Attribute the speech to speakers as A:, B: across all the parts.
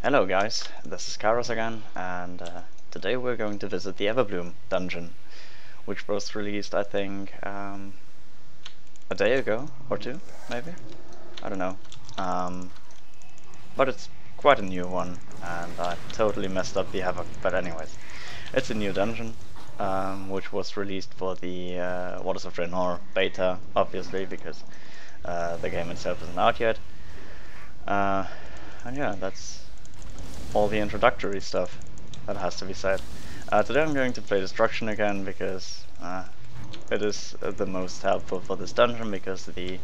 A: Hello guys, this is Charaz again, and today we're going to visit the Everbloom dungeon, which was released I think a day ago or two, maybe? I don't know. But it's quite a new one, and I totally messed up the havoc, but anyways. It's a new dungeon, which was released for the Warlords of Draenor beta, obviously, because the game itself isn't out yet. And yeah, that's all the introductory stuff that has to be said. Today I'm going to play Destruction again because it is the most helpful for this dungeon, because the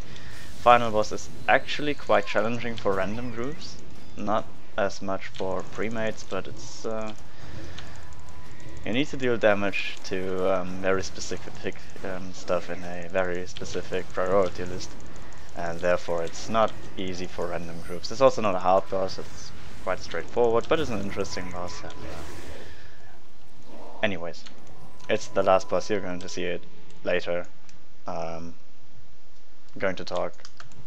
A: final boss is actually quite challenging for random groups, not as much for premates, but it's you need to deal damage to very specific stuff in a very specific priority list, and therefore it's not easy for random groups. It's also not a hard boss, it's quite straightforward, but it's an interesting boss. And anyways, it's the last boss. You're going to see it later. I'm going to talk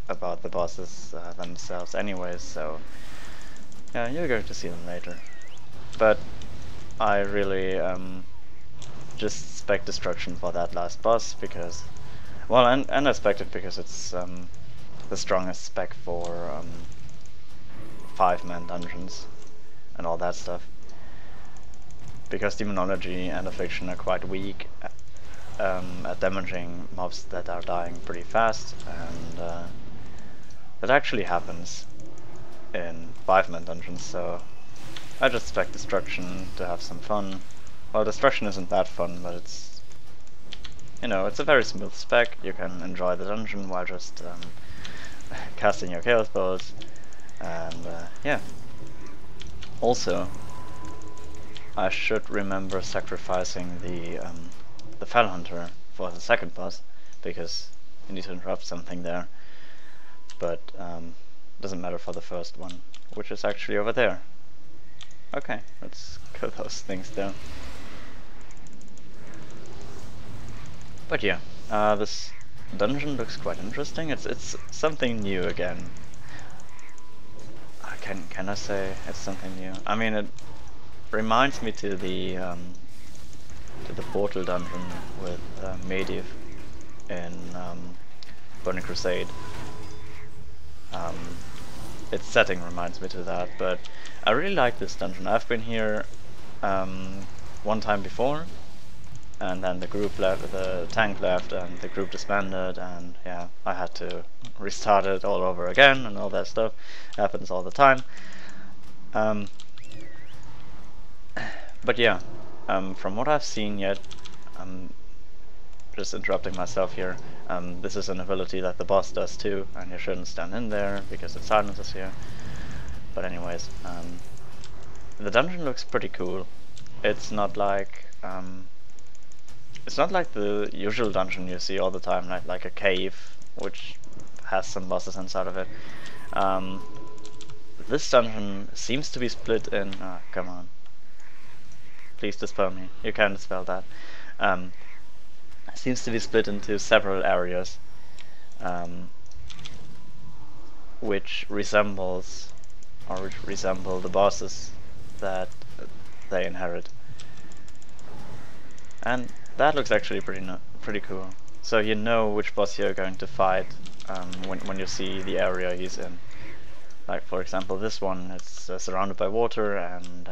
A: about the bosses themselves anyways, so yeah, you're going to see them later. But I really just spec Destruction for that last boss because, well, and I spec'd it because it's the strongest spec for 5-man dungeons and all that stuff. Because Demonology and Affliction are quite weak at damaging mobs that are dying pretty fast, and that actually happens in 5-man dungeons, so I just spec Destruction to have some fun. Well, Destruction isn't that fun, but it's, you know, it's a very smooth spec. You can enjoy the dungeon while just casting your chaos spells, and yeah. Also, I should remember sacrificing the Fell Hunter for the second boss, because you need to interrupt something there. But doesn't matter for the first one, which is actually over there. Okay, let's cut those things down. But yeah, this dungeon looks quite interesting. It's something new again. Can I say it's something new? I mean, it reminds me to the portal dungeon with Medivh in Burning Crusade. Its setting reminds me to that, but I really like this dungeon. I've been here one time before, and then the group left, the tank left, and the group disbanded, and yeah, I had to restart it all over again, and all that stuff happens all the time. But yeah, from what I've seen yet, I'm just interrupting myself here, this is an ability that the boss does too, and you shouldn't stand in there because it silences you. But anyways, the dungeon looks pretty cool. It's not like the usual dungeon you see all the time, like a cave, which has some bosses inside of it. This dungeon seems to be split in... come on. Please dispel me. You can dispel that. Seems to be split into several areas, which resemble the bosses that they inherit. And that looks actually pretty cool. So you know which boss you're going to fight when you see the area he's in. Like for example, this one, it's surrounded by water, and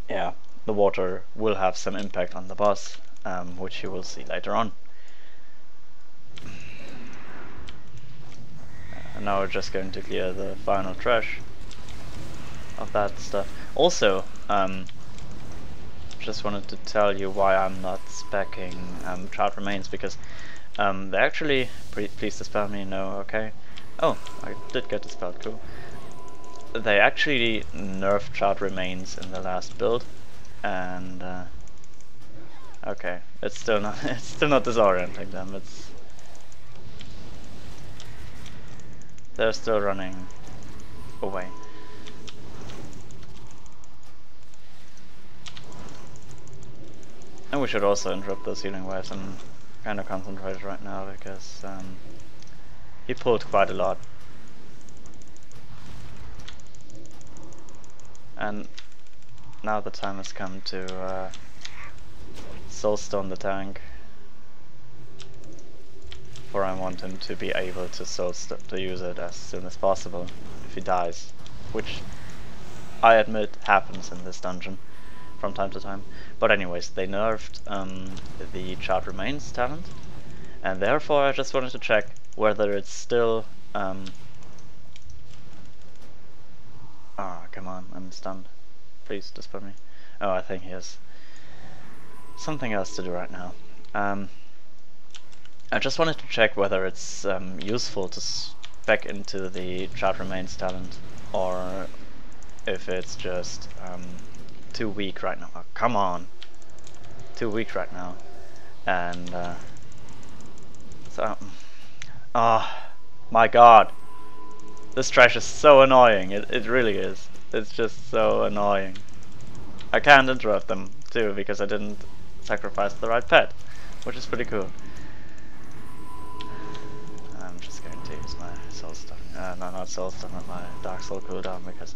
A: yeah, the water will have some impact on the boss, which you will see later on. And now we're just going to clear the final trash of that stuff. Also, just wanted to tell you why I'm not speccing Charred Remains, because they actually... please dispel me, no, okay. Oh, I did get dispelled, cool. They actually nerfed Charred Remains in the last build, and okay, it's still not disorienting them. They're still running away. And we should also interrupt those healing waves. I'm kind of concentrated right now because he pulled quite a lot. and now the time has come to soulstone the tank, for I want him to be able to use it as soon as possible if he dies, which I admit happens in this dungeon from time to time. But anyways, they nerfed the Charred Remains talent, and therefore I just wanted to check whether it's still come on, I'm stunned. Please, just put me. Oh, I think he has something else to do right now. I just wanted to check whether it's useful to spec into the Charred Remains talent, or if it's just too weak right now. Oh, come on! Too weak right now. And my god! This trash is so annoying, it really is. It's just so annoying. I can't interrupt them too, because I didn't sacrifice the right pet, which is pretty cool. I'm just going to use my soulstone, no, not soulstone, but my dark soul cooldown, because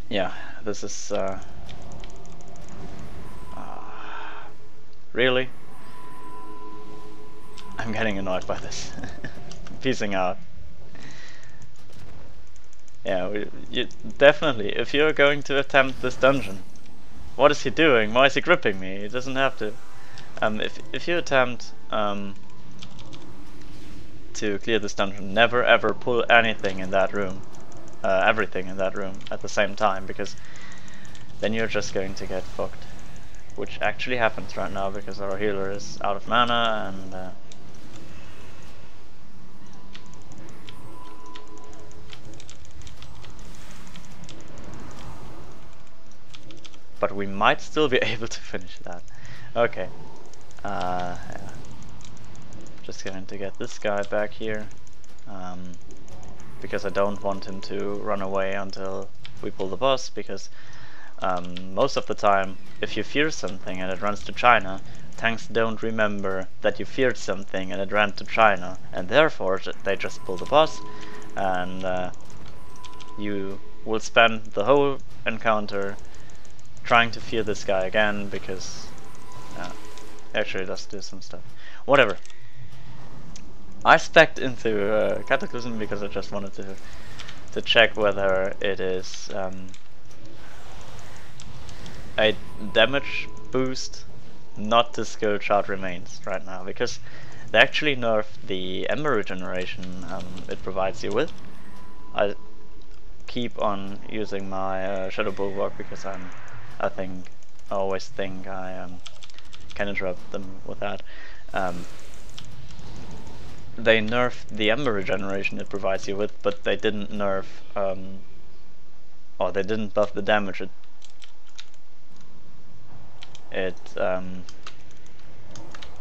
A: yeah, this is really? I'm getting annoyed by this. Peacing out. Yeah, you definitely, if you're going to attempt this dungeon, what is he doing? Why is he gripping me? He doesn't have to. If you attempt to clear this dungeon, never ever pull anything in that room, everything in that room at the same time, because then you're just going to get fucked. Which actually happens right now, because our healer is out of mana, and but we might still be able to finish that. Okay. Yeah. Just going to get this guy back here, because I don't want him to run away until we pull the boss, because most of the time, if you fear something and it runs to China, tanks don't remember that you feared something and it ran to China, and therefore they just pull the boss, and you will spend the whole encounter trying to fear this guy again, because actually does do some stuff. Whatever. I spec'd into Cataclysm because I just wanted to check whether it is a damage boost, not to skill Charred Remains right now, because they actually nerfed the Ember regeneration it provides you with. I keep on using my Shadow Bulwark because I always think I can interrupt them with that. They nerfed the Ember regeneration it provides you with, but they didn't nerf, or they didn't buff the damage it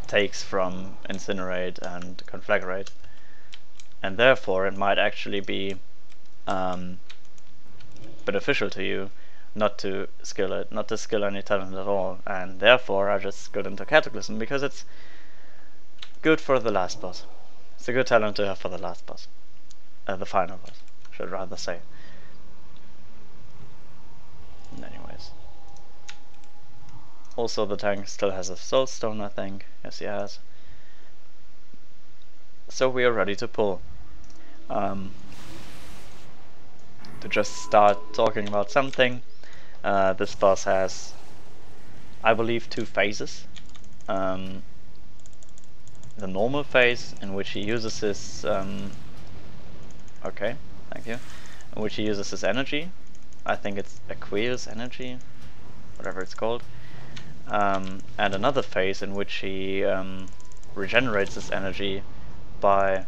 A: takes from Incinerate and Conflagrate, and therefore it might actually be beneficial to you not to skill it, not to skill any talent at all, and therefore I just got into Cataclysm because it's good for the last boss. It's a good talent to have for the last boss, the final boss, should rather say. And anyways, also the tank still has a soulstone, I think. Yes, he has. So we are ready to pull. To just start talking about something. This boss has, I believe, 2 phases. The normal phase, in which he uses his okay, thank you, in which he uses his energy. I think it's Aqueous energy, whatever it's called. And another phase in which he regenerates his energy by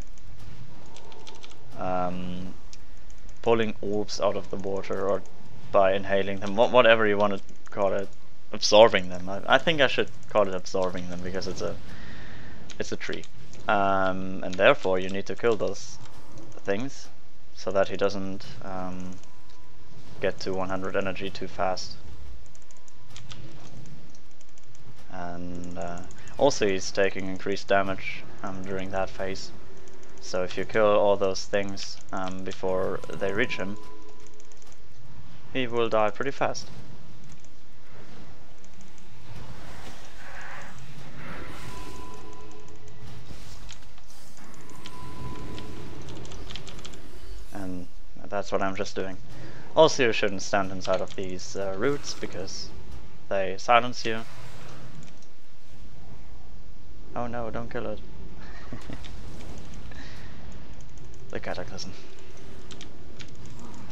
A: pulling orbs out of the water, or by inhaling them, whatever you want to call it, absorbing them. I think I should call it absorbing them, because it's a tree, and therefore you need to kill those things so that he doesn't get to 100 energy too fast. And also he's taking increased damage during that phase, So if you kill all those things before they reach him, he will die pretty fast. And that's what I'm just doing. Also, you shouldn't stand inside of these roots because they silence you. Oh no, don't kill it. The cataclysm.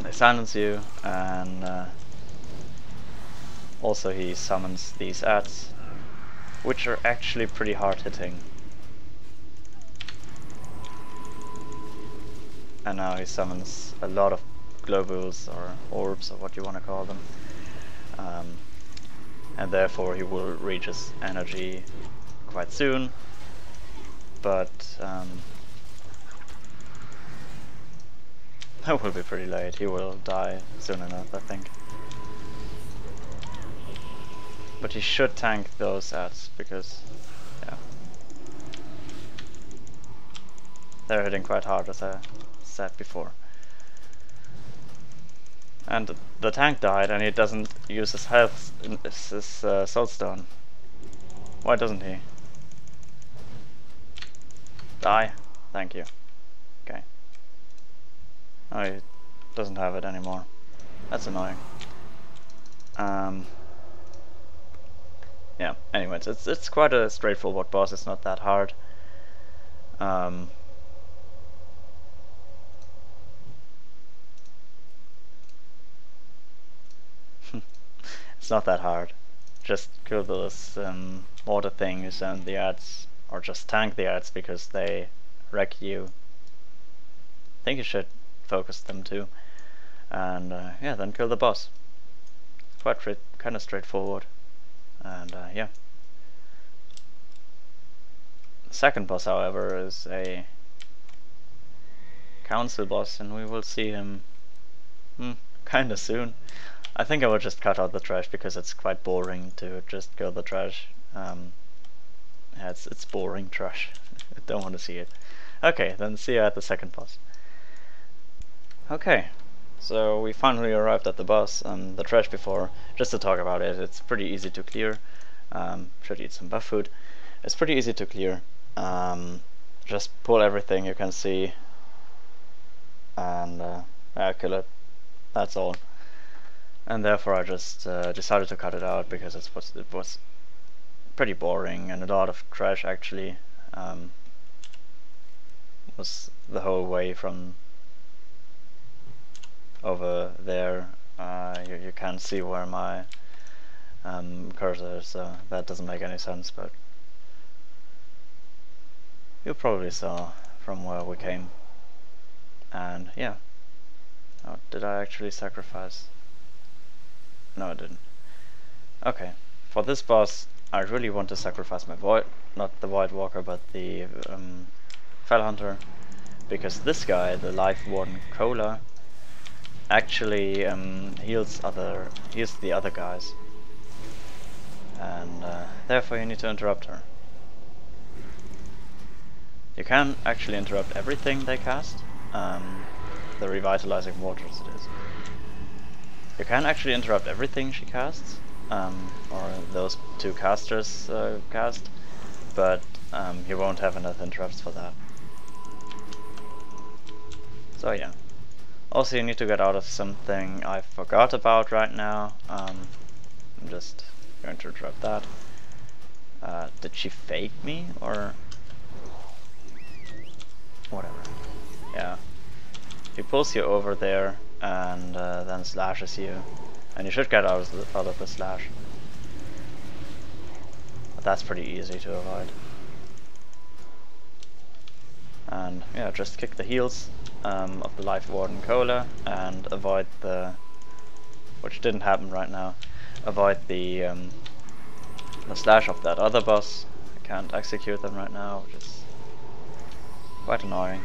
A: They silence you, and also he summons these ads, which are actually pretty hard hitting. And now he summons a lot of globules or orbs or what you want to call them, and therefore he will reach his energy quite soon, but that will be pretty late. He will die soon enough, I think. But he should tank those ads because, yeah, they're hitting quite hard, as I said before. And the tank died, and he doesn't use his health, his soulstone. Why doesn't he? Die. Thank you. Okay. Oh, he doesn't have it anymore. That's annoying. Yeah. Anyways, it's quite a straightforward boss. It's not that hard. It's not that hard. Just kill those water things and the ads, or just tank the ads because they wreck you. I think you should focus them too, and yeah, then kill the boss. Quite kind of straightforward, and yeah. The second boss, however, is a council boss, and we will see him kind of soon. I think I will just cut out the trash because it's quite boring to just kill the trash. Yeah, it's boring trash. I don't want to see it. Okay, then see you at the second boss. Okay, so we finally arrived at the boss, and the trash before, just to talk about it, it's pretty easy to clear. Should eat some buff food. It's pretty easy to clear. Just pull everything you can see and kill it. That's all. And therefore I just decided to cut it out because it was pretty boring, and a lot of trash actually. Was the whole way from over there. You can't see where my cursor is, so that doesn't make any sense, but you probably saw from where we came. And yeah. Oh, did I actually sacrifice? No, I didn't. Okay, for this boss I really want to sacrifice my void, not the Void Walker, but the Fell Hunter, because this guy, the Life Warden Cola, actually heals the other guys, and therefore you need to interrupt her. You can actually interrupt everything they cast, the Revitalizing Waters it is. You can actually interrupt everything she casts, or those two casters cast, but you won't have enough interrupts for that. So yeah. Also, you need to get out of something I forgot about right now. I'm just going to interrupt that. Did she fake me, or whatever? Yeah. He pulls you over there and then slashes you, and you should get out of the slash. But that's pretty easy to avoid. And yeah, just kick the heals of the Life Warden Cola and avoid the, which didn't happen right now, avoid the slash of that other boss. I can't execute them right now, which is quite annoying.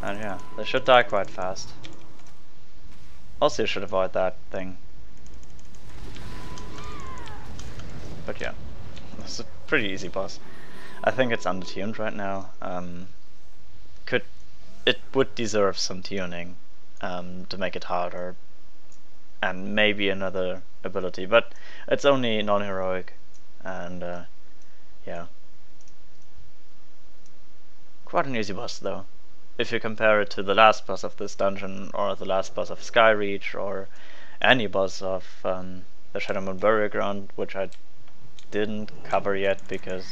A: And yeah, they should die quite fast. Also, you should avoid that thing. But yeah, it's a pretty easy boss. I think it's undertuned right now. it would deserve some tuning to make it harder, and maybe another ability, but it's only non-heroic, and yeah. Quite an easy boss though, if you compare it to the last boss of this dungeon, or the last boss of Skyreach, or any boss of the Shadowmoon Burial Ground, which I didn't cover yet because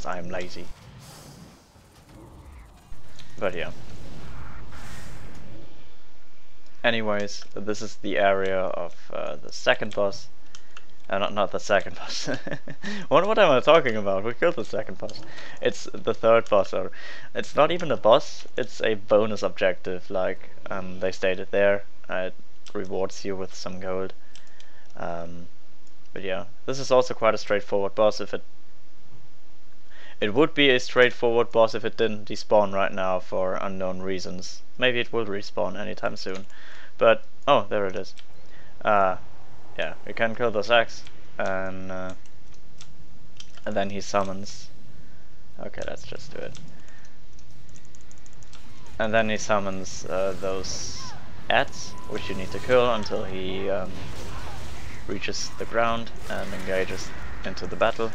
A: I'm lazy. But yeah. Anyways, this is the area of the second boss. Not the second boss. What am I talking about? We killed the second boss. It's the third boss, or it's not even a boss. It's a bonus objective, like they stated there. It rewards you with some gold. But yeah, this is also quite a straightforward boss. It would be a straightforward boss if it didn't despawn right now for unknown reasons. Maybe it will respawn anytime soon. But, oh, there it is. Yeah, we can kill this axe, and then he summons. Okay, let's just do it. And then he summons those ads, which you need to kill until he reaches the ground and engages into the battle.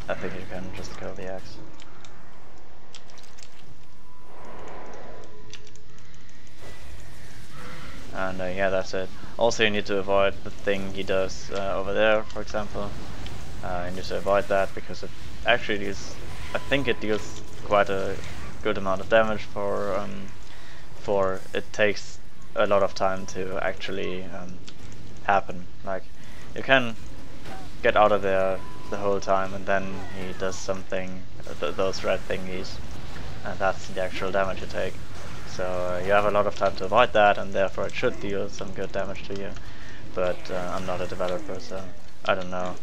A: I think you can just kill the axe. And yeah, that's it. Also, you need to avoid the thing he does over there, for example. You need to avoid that because it actually deals, I think it deals quite a good amount of damage for it takes a lot of time to actually happen. Like, you can get out of there the whole time, and then he does something, those red thingies, and that's the actual damage you take. So you have a lot of time to avoid that, and therefore it should deal some good damage to you. But I'm not a developer, so I don't know.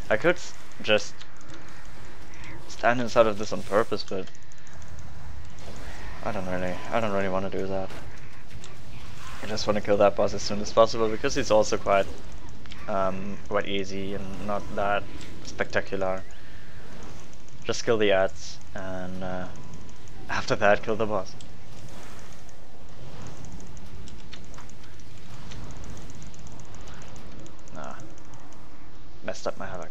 A: I could just stand inside of this on purpose, but I don't really want to do that. I just want to kill that boss as soon as possible, because he's also quite easy and not that spectacular. Just kill the ads, and after that kill the boss. Nah, messed up my havoc.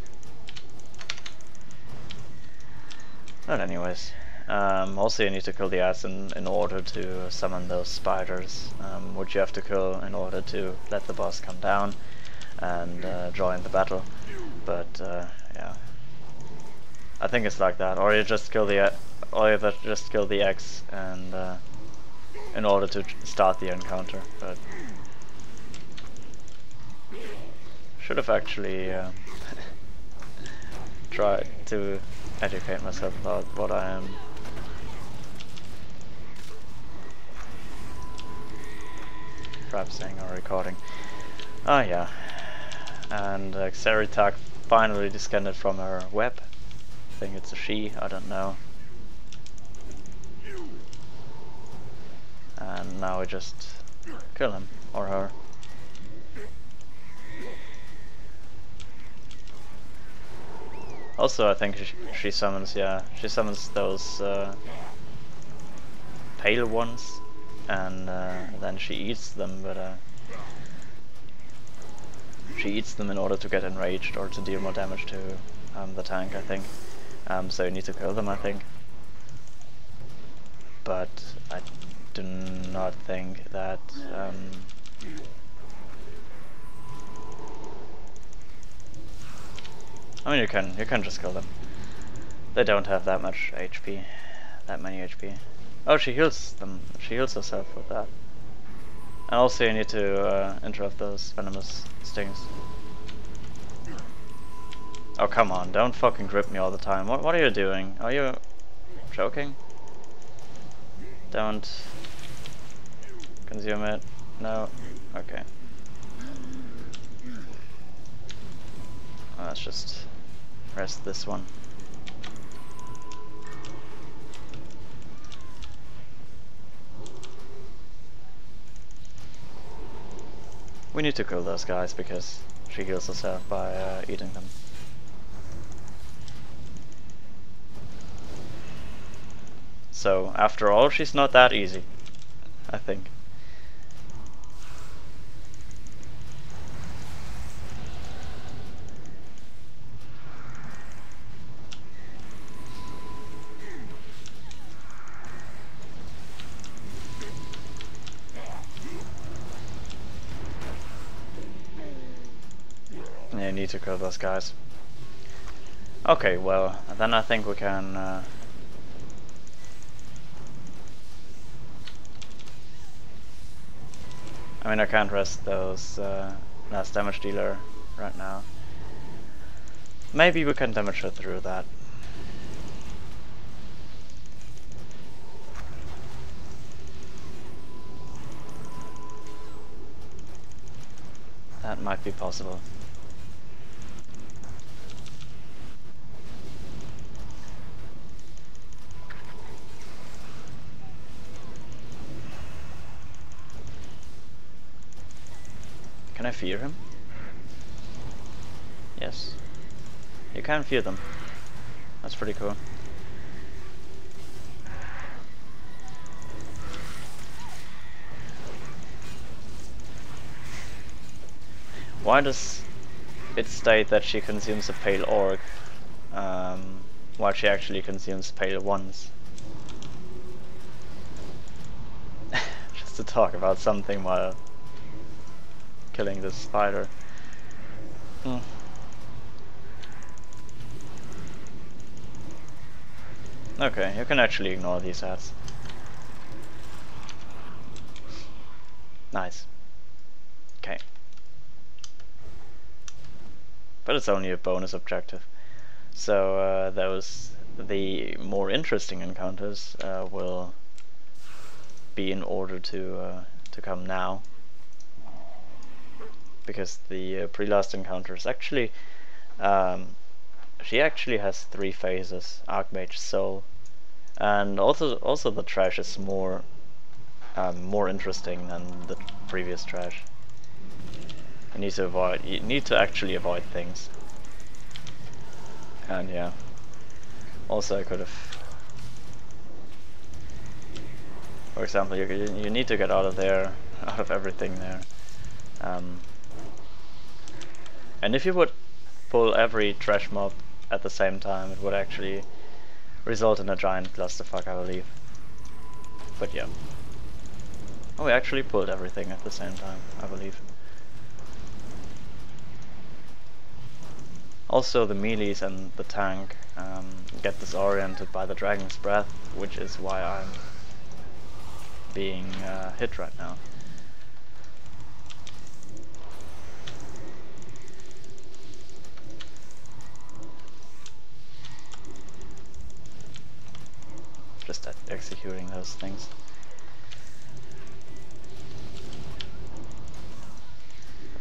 A: But anyways, also you need to kill the ads in order to summon those spiders, which you have to kill in order to let the boss come down and join the battle. But yeah, I think it's like that, or you just kill the X and in order to start the encounter. But should have actually tried to educate myself about what I am. Perhaps saying or recording. Oh yeah. And Xeritak finally descended from her web. I think it's a she, I don't know. And now we just kill him, or her. Also I think she summons, yeah, she summons those pale ones, and then she eats them, but she eats them in order to get enraged or to deal more damage to the tank, I think. So you need to kill them, I think. But I do not think that I mean, you can just kill them. They don't have that much HP, that many HP. Oh, she heals them. She heals herself with that. And also you need to interrupt those venomous stings. Oh come on! Don't fucking grip me all the time. What are you doing? Are you joking? Don't consume it. No. Okay. Let's just rest this one. We need to kill those guys because she heals herself by eating them. So, after all, she's not that easy, I think. Yeah, you need to kill those guys. Okay, well, then I think we can... I mean, I can't rest those last damage dealer right now. Maybe we can damage her through that. That might be possible. Can I fear him? Yes. You can fear them. That's pretty cool. Why does it state that she consumes a pale orc while she actually consumes pale ones? Just to talk about something while killing this spider. Okay, you can actually ignore these ads. Nice. Okay. But it's only a bonus objective. So the more interesting encounters will be in order to come now. Because the pre-last encounter is actually she actually has 3 phases: Archmage, Soul, and also the trash is more interesting than the previous trash. You need to actually avoid things. And yeah. Also I could have, for example, you need to get out of there, out of everything there. And if you would pull every trash mob at the same time, it would actually result in a giant clusterfuck, I believe. But yeah. Oh, we actually pulled everything at the same time, I believe. Also the melees and the tank get disoriented by the dragon's breath, which is why I'm being hit right now. Just executing those things.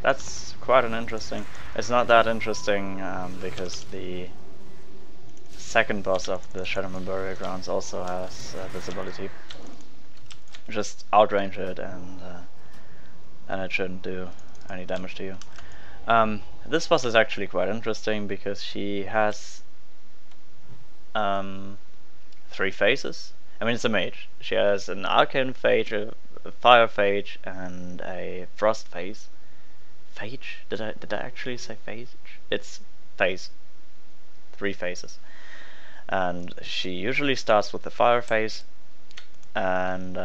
A: That's quite an interesting... It's not that interesting because the second boss of the Shadowman Burial Grounds also has this ability. Just outrange it and it shouldn't do any damage to you. This boss is actually quite interesting because she has 3 phases. I mean, it's a mage. She has an arcane phase, a fire phase, and a frost phase. Phage? Did I actually say phage? It's phase. 3 phases. And she usually starts with the fire phase, and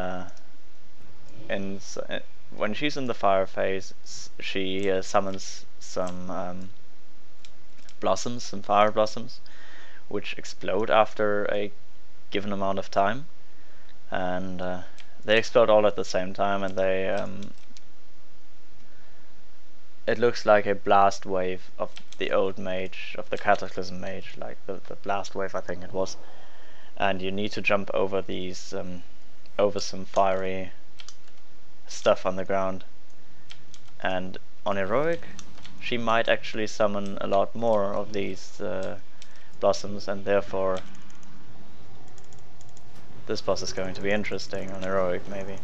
A: when she's in the fire phase, she summons some blossoms, some fire blossoms, which explode after a given amount of time, and they explode all at the same time, and they it looks like a blast wave of the old mage, of the Cataclysm mage, like the blast wave I think it was. And you need to jump over these, over some fiery stuff on the ground. And on heroic, she might actually summon a lot more of these blossoms, and therefore this boss is going to be interesting on heroic maybe.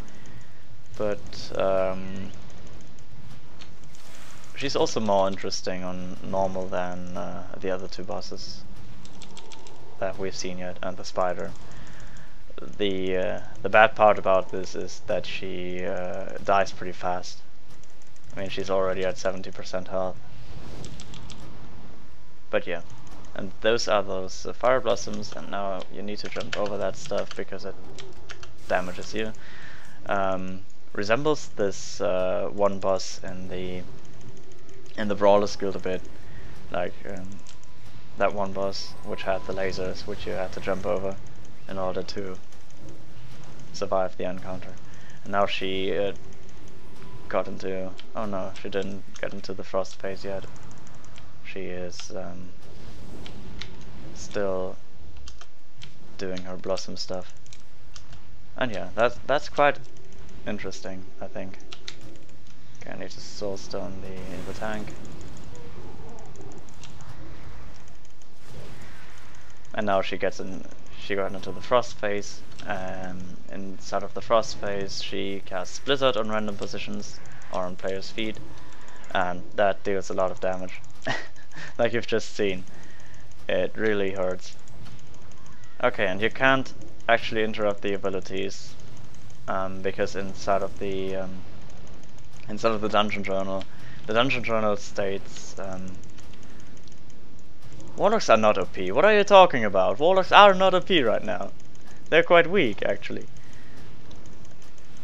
A: But she's also more interesting on normal than the other two bosses that we've seen yet, and the spider. The bad part about this is that she dies pretty fast. I mean, she's already at 70% health. But yeah, and those are those fire blossoms, and now you need to jump over that stuff because it damages you. Resembles this one boss in the Brawlers guild a bit, like that one boss which had the lasers, which you had to jump over in order to survive the encounter. And now she got into... oh no, she didn't get into the frost phase yet. She is still doing her blossom stuff. And yeah, that's quite interesting, I think. Okay, I need to soul stone the tank. And now she got into the frost phase. Inside of the frost phase, she casts Blizzard on random positions or on players' feet, and that deals a lot of damage. Like you've just seen, it really hurts. Okay, and you can't actually interrupt the abilities because inside of the dungeon journal, the dungeon journal states Warlocks are not OP. What are you talking about? Warlocks are not OP right now. They're quite weak, actually.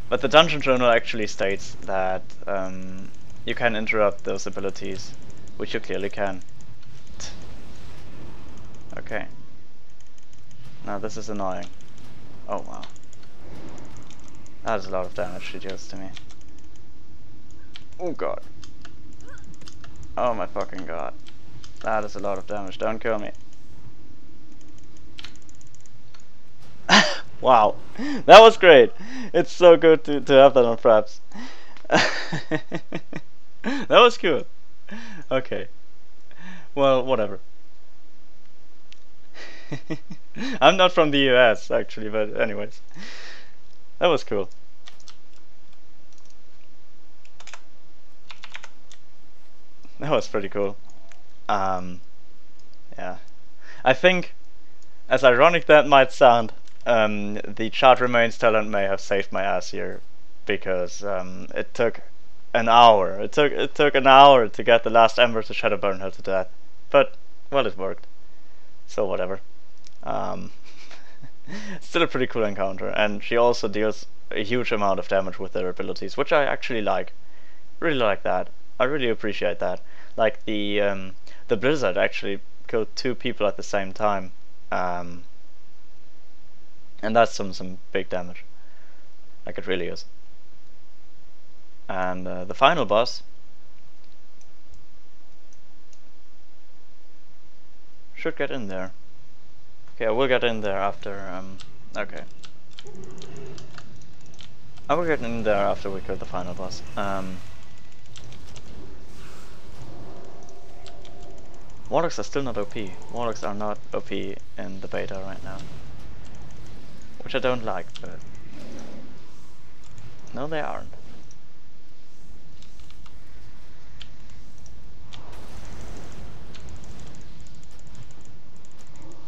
A: But the dungeon journal actually states that you can interrupt those abilities, which you clearly can. Okay. Now this is annoying. Oh wow. That is a lot of damage she deals to me. Oh god. Oh my fucking god. That is a lot of damage. Don't kill me. Wow. That was great. It's so good to have that on fraps. That was cool. Okay. Well, whatever. I'm not from the US actually, but anyways. That was cool. That was pretty cool. Yeah. I think, as ironic that might sound, the Charred Remains talent may have saved my ass here, because it took an hour. It took an hour to get the last ember to shadow burn her to death. But well, it worked. So whatever. Still a pretty cool encounter, and she also deals a huge amount of damage with her abilities, which I actually like. Really like that. I really appreciate that. Like the Blizzard actually killed 2 people at the same time, and that's some big damage. Like it really is. And the final boss should get in there. Okay, I will get in there after. Okay, I will get in there after we kill the final boss. Warlocks are still not OP. Warlocks are not OP in the beta right now, which I don't like, but no, they aren't.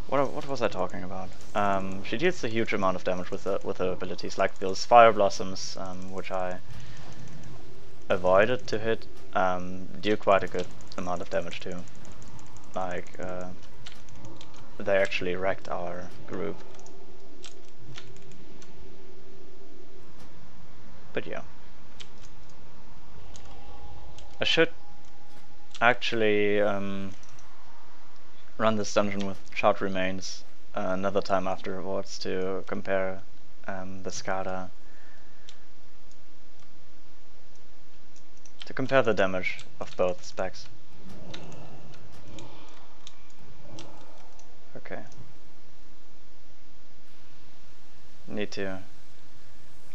A: What was I talking about? She deals a huge amount of damage with her abilities, like those fire blossoms, which I avoided to hit, do quite a good amount of damage too. Like they actually wrecked our group. But yeah, I should actually run this dungeon with Charred Remains another time after rewards to compare the SCADA, to compare the damage of both specs. Okay. Need to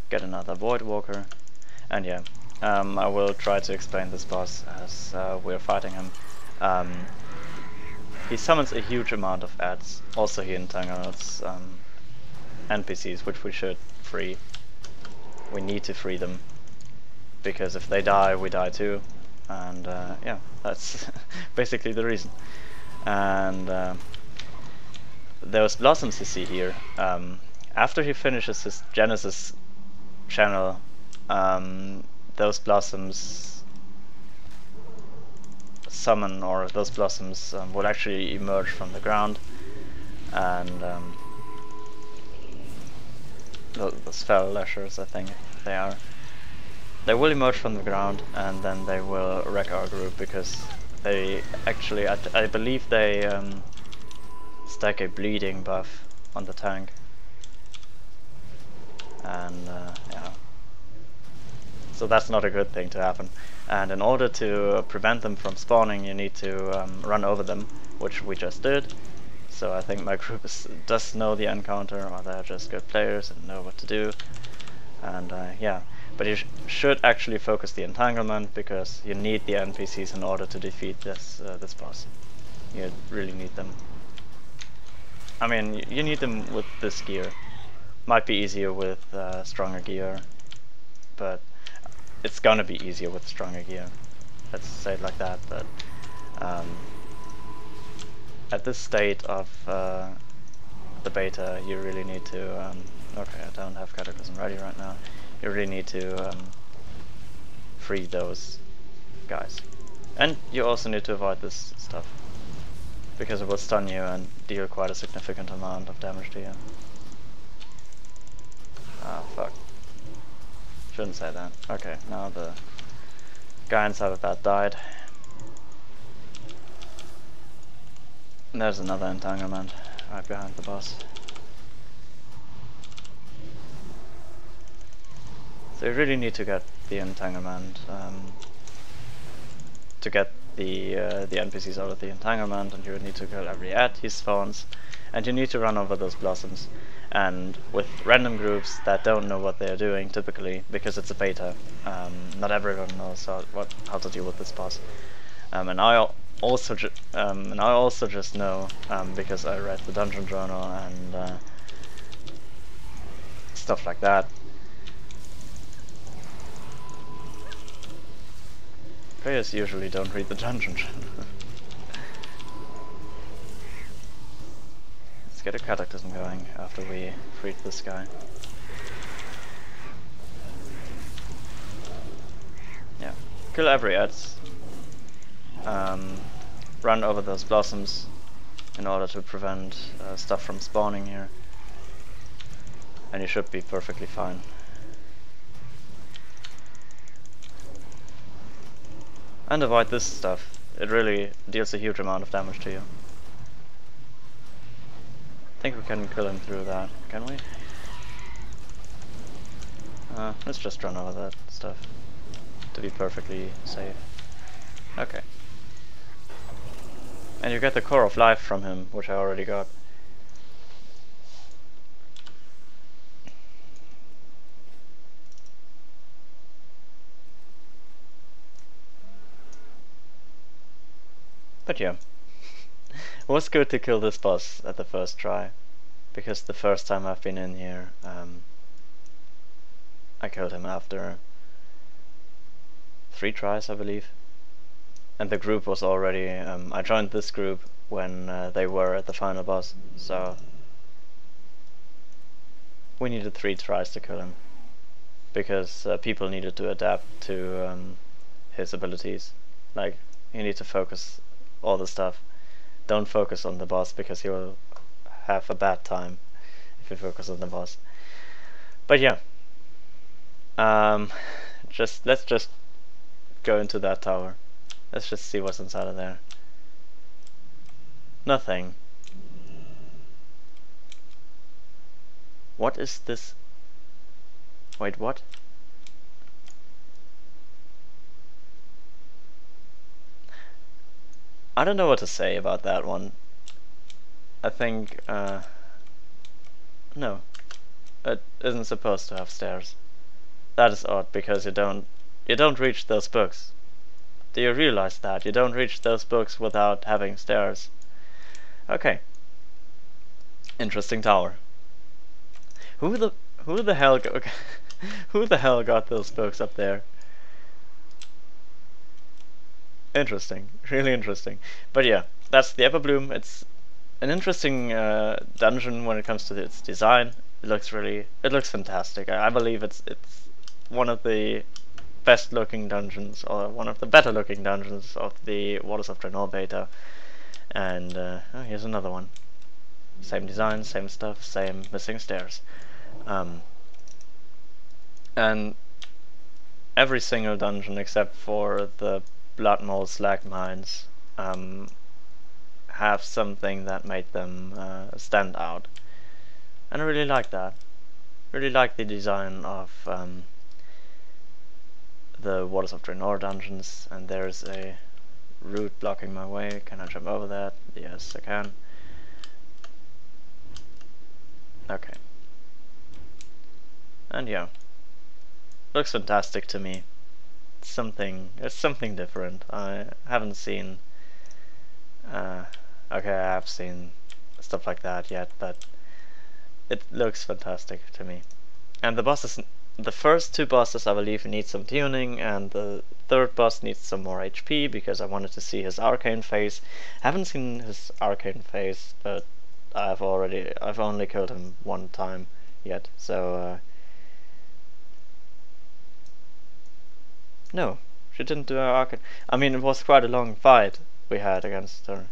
A: get another Void Walker, and yeah, I will try to explain this boss as we're fighting him. He summons a huge amount of ads. Also he entangles NPCs, which we should free. We need to free them, because if they die, we die too. and yeah, that's basically the reason. And those blossoms you see here, after he finishes his Genesis channel, those blossoms summon, or those blossoms will actually emerge from the ground, and the spell lashers, I think they are. They will emerge from the ground, and then they will wreck our group, because they actually, I believe they stack a bleeding buff on the tank. And yeah, so that's not a good thing to happen. And in order to prevent them from spawning, you need to run over them, which we just did. So I think my group does know the encounter, or they're just good players and know what to do. And yeah, but you should actually focus the entanglement, because you need the NPCs in order to defeat this this boss. You really need them. I mean, you need them with this gear. Might be easier with stronger gear, but it's gonna be easier with stronger gear. Let's say it like that. But at this state of the beta, you really need to. Okay, I don't have Cataclysm ready right now. You really need to free those guys, and you also need to avoid this stuff, because it will stun you and deal quite a significant amount of damage to you. Ah, fuck. Shouldn't say that. Okay, now the guy inside of that died. And there's another entanglement right behind the boss. So you really need to get the entanglement to get the NPCs out of the entanglement, and you need to kill every ad he spawns, and you need to run over those blossoms. And with random groups that don't know what they're doing, typically, because it's a beta, not everyone knows how to deal with this boss. And I also just know, because I read the dungeon journal and stuff like that. Players usually don't read the dungeon journal. Let's get a cataclysm going after we freed this guy. Yeah, kill every ads. Run over those blossoms in order to prevent stuff from spawning here, and you should be perfectly fine. And avoid this stuff. It really deals a huge amount of damage to you. I think we can kill him through that, can we? Let's just run over that stuff to be perfectly safe. Okay. And you get the core of life from him, which I already got. But yeah, it was good to kill this boss at the first try, because the first time I've been in here, I killed him after 3 tries, I believe. And the group was already, I joined this group when they were at the final boss, so we needed 3 tries to kill him, because people needed to adapt to his abilities. Like, you need to focus all the stuff. Don't focus on the boss, because he will have a bad time if you focus on the boss. But yeah, let's just go into that tower. Let's just see what's inside of there. Nothing. What is this? Wait, what? I don't know what to say about that one. I think, no. It isn't supposed to have stairs. That is odd, because you don't reach those books. Do you realize that? You don't reach those books without having stairs. Okay. Interesting tower. Who the hell who the hell got those books up there? Interesting, really interesting. But yeah, that's the Everbloom. It's an interesting dungeon when it comes to its design. It looks fantastic. I believe it's one of the best looking dungeons, or one of the better looking dungeons of the Warlords of Draenor beta. And oh, here's another one. Same design, same stuff, same missing stairs. And every single dungeon except for the Blood Mold Slag Mines have something that made them stand out. And I really like that. Really like the design of the Warlords of Draenor dungeons. And there's a route blocking my way. Can I jump over that? Yes, I can. Okay. And yeah, looks fantastic to me. It's something different. I haven't seen. Okay, I have seen stuff like that yet, but it looks fantastic to me. And the bosses, the first two bosses, I believe, need some tuning, and the third boss needs some more HP because I wanted to see his arcane phase. I haven't seen his arcane phase, but I've only killed him one time yet, so no, she didn't do her arcane. I mean, it was quite a long fight we had against her.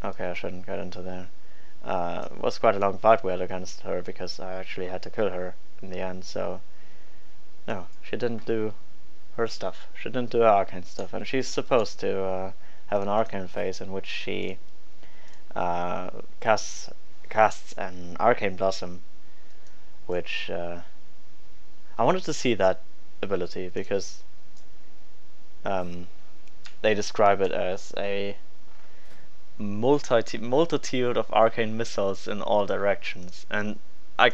A: Okay, I shouldn't get into there. It was quite a long fight we had against her because I actually had to kill her in the end, so no, she didn't do her stuff. She didn't do her arcane stuff, and she's supposed to have an arcane phase in which she casts an arcane blossom, which I wanted to see that ability because they describe it as a multitude of arcane missiles in all directions, and I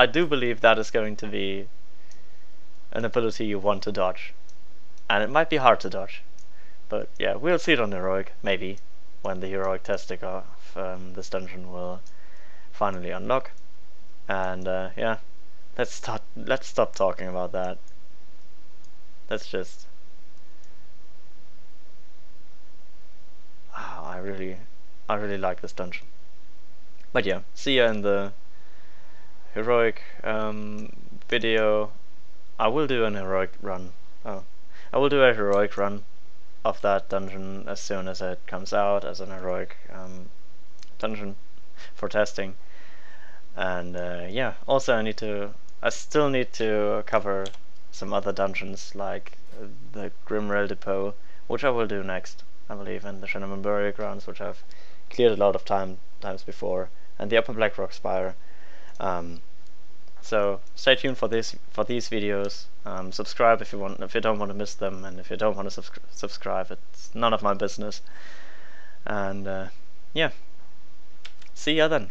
A: do believe that is going to be an ability you want to dodge, and it might be hard to dodge, but yeah, we'll see it on heroic, maybe when the heroic testing of this dungeon will finally unlock. And yeah, let's stop talking about that. Let's just I really like this dungeon. But yeah, see ya in the heroic video. I will do an heroic run. I will do a heroic run of that dungeon as soon as it comes out as an heroic dungeon for testing. And yeah, also I still need to cover some other dungeons like the Grimrail Depot, which I will do next, I believe, in the Shinneman Burial Grounds, which I've cleared a lot of times before, and the Upper Blackrock Spire. So stay tuned for these videos. Subscribe if you don't want to miss them, and if you don't want to subscribe, it's none of my business. And yeah, see ya then.